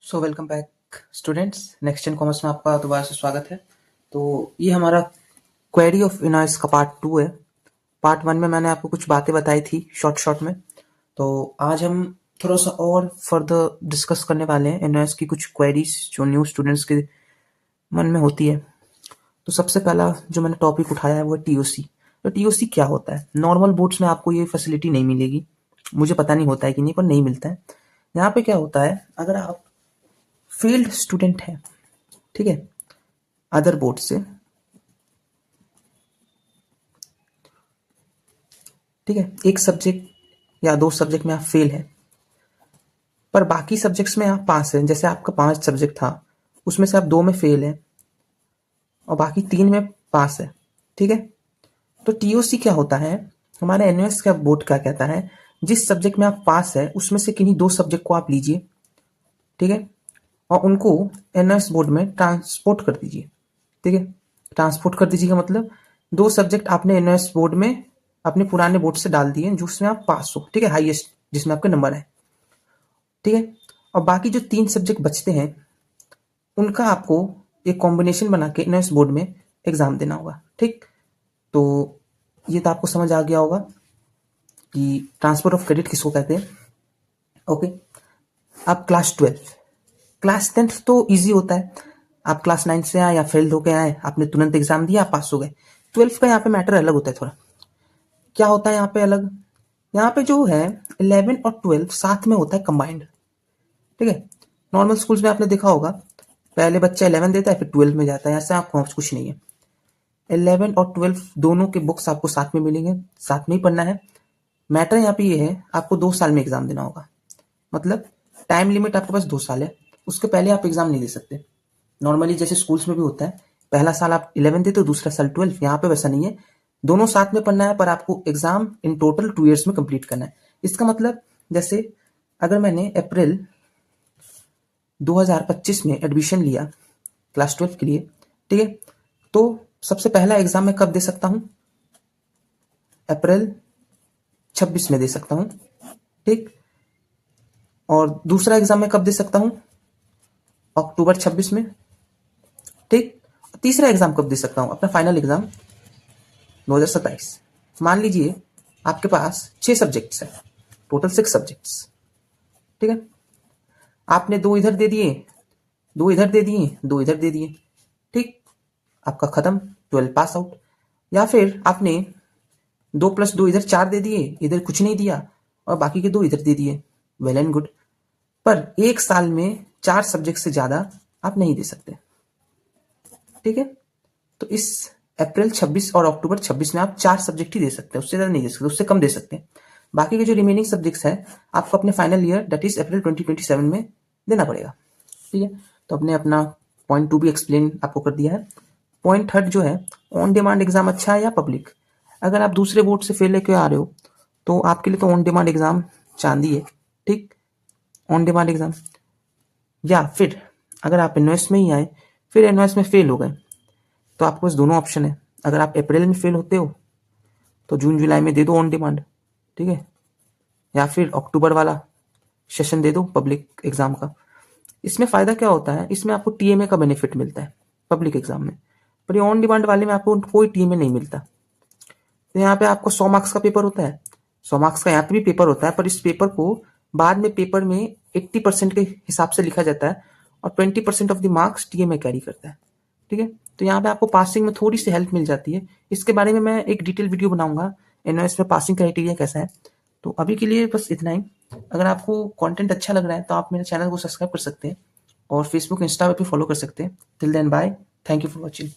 So welcome back students, next in commerce में आपका दोबारा से स्वागत है। तो ये हमारा क्वेरी ऑफ इनॉइस का पार्ट 2 है। पार्ट 1 में मैंने आपको कुछ बातें बताई थी शॉर्ट में। तो आज हम थोड़ा सा और फर्दर डिस्कस करने वाले हैं इनॉइस की कुछ क्वेरीज जो न्यू स्टूडेंट्स के मन में होती है। तो सबसे पहला जो मैंने टॉपिक उठाया है वो है टीओसी। तो टीओसी क्या होता है? नॉर्मल बोर्ड्स में आपको ये फैसिलिटी नहीं मिलेगी, मुझे पता नहीं होता है कि नहीं, पर नहीं मिलता है। यहाँ पे क्या होता है, अगर आप फेल्ड स्टूडेंट है, ठीक है, अदर बोर्ड से, ठीक है, एक सब्जेक्ट या दो सब्जेक्ट में आप फेल है पर बाकी सब्जेक्ट्स में आप पास हैं, जैसे आपका 5 सब्जेक्ट था उसमें से आप 2 में फेल है और बाकी 3 में पास है, ठीक है। तो टीओसी क्या होता है, हमारे एनयूएस का बोर्ड क्या कहता है, जिस सब्जेक्ट में आप पास है उसमें से किन्हीं 2 सब्जेक्ट को आप लीजिए, ठीक है, और उनको एनयूएस बोर्ड में ट्रांसपोर्ट कर दीजिए, ठीक है। ट्रांसपोर्ट कर दीजिएगा मतलब 2 सब्जेक्ट आपने एनयूएस बोर्ड में अपने पुराने बोर्ड से डाल दिए जो उसमें आप पास हो, ठीक है, हाईएस्ट जिसमें आपके नंबर है, ठीक है। और बाकी जो 3 सब्जेक्ट बचते हैं उनका आपको एक कॉम्बिनेशन बना के एनयूएस बोर्ड में एग्जाम देना होगा, ठीक। तो ये तो आपको समझ आ गया होगा कि ट्रांसफर ऑफ क्रेडिट किसको कहते हैं। ओके, अब क्लास 12, क्लास 10th तो इजी होता है, आप क्लास 9 से आए या फेल होके आए, आपने तुरंत एग्जाम दिया, आप पास हो गए। 12th का यहाँ पे मैटर अलग होता है थोड़ा। क्या होता है यहाँ पे अलग, यहाँ पे जो है 11 और 12 साथ में होता है कंबाइंड, ठीक है। नॉर्मल स्कूल्स में आपने देखा होगा पहले बच्चा 11 देता है फिर 12 में जाता है, ऐसा आपको कुछ नहीं है। 11 और 12 दोनों के बुक्स आपको साथ में मिलेंगे, साथ में ही पढ़ना है। मैटर यहाँ पे ये है, आपको 2 साल में एग्जाम देना होगा, मतलब टाइम लिमिट आपके पास 2 साल है, उसके पहले आप एग्जाम नहीं दे सकते। नॉर्मली जैसे स्कूल्स में भी होता है, पहला साल आप 11 देते हो, दूसरा साल 12, यहाँ पे वैसा नहीं है, दोनों साथ में पढ़ना है, पर आपको एग्जाम इन टोटल 2 ईयर्स में कंप्लीट करना है। इसका मतलब जैसे अगर मैंने अप्रैल 2025 में एडमिशन लिया क्लास 12 के लिए, ठीक है, तो सबसे पहला एग्जाम मैं कब दे सकता हूँ, अप्रैल 26 में दे सकता हूँ, ठीक। और दूसरा एग्जाम मैं कब दे सकता हूँ, अक्टूबर 26 में, ठीक। तीसरा एग्जाम कब दे सकता हूँ, अपना फाइनल एग्जाम 2027। मान लीजिए आपके पास 6 सब्जेक्ट्स है, टोटल 6 सब्जेक्ट्स, ठीक है। आपने 2 इधर दे दिए, 2 इधर दे दिए, 2 इधर दे दिए, ठीक, आपका खत्म, 12 पास आउट। या फिर आपने 2 + 2 इधर 4 दे दिए, इधर कुछ नहीं दिया और बाकी के 2 इधर दे दिए, वेल एंड गुड। पर एक साल में 4 सब्जेक्ट से ज्यादा आप नहीं दे सकते, ठीक है। तो इस अप्रैल 26 और अक्टूबर 26 में आप 4 सब्जेक्ट ही दे सकते हैं, उससे ज्यादा नहीं दे सकते, उससे कम दे सकते हैं। बाकी के जो रिमेनिंग सब्जेक्ट्स है आपको अपने फाइनल ईयर दैट इज अप्रैल 2027 में देना पड़ेगा, ठीक है। तो अपने अपना पॉइंट 2 भी एक्सप्लेन आपको कर दिया है। पॉइंट 3 जो है, ऑन डिमांड एग्जाम अच्छा है या पब्लिक। अगर आप दूसरे बोर्ड से फेल लेके आ रहे हो तो आपके लिए तो ऑन डिमांड एग्जाम चांदी है, ठीक, ऑन डिमांड एग्जाम। या फिर अगर आप एनओएस में ही आए फिर एनओएस में फेल हो गए तो आपके पास दोनों ऑप्शन है। अगर आप अप्रैल में फेल होते हो तो जून जुलाई में दे दो ऑन डिमांड, ठीक है, या फिर अक्टूबर वाला सेशन दे दो पब्लिक एग्जाम का। इसमें फायदा क्या होता है, इसमें आपको टीएमए का बेनिफिट मिलता है पब्लिक एग्जाम में, पर ये ऑन डिमांड वाले में आपको कोई टीएमए नहीं मिलता। तो यहाँ पे आपको 100 मार्क्स का पेपर होता है, 100 मार्क्स का यहाँ पे भी पेपर होता है, पर इस पेपर को बाद में पेपर में 80% के हिसाब से लिखा जाता है और 20% of the marks TMA carry करता है, ठीक है। तो यहाँ पे आपको पासिंग में थोड़ी सी हेल्प मिल जाती है। इसके बारे में मैं एक डिटेल वीडियो बनाऊंगा एनओएस में पासिंग क्राइटेरिया कैसा है। तो अभी के लिए बस इतना ही। अगर आपको कंटेंट अच्छा लग रहा है तो आप मेरे चैनल को सब्सक्राइब कर सकते हैं और फेसबुक इंस्टा पे भी फॉलो कर सकते हैं। Till then bye, thank you for watching.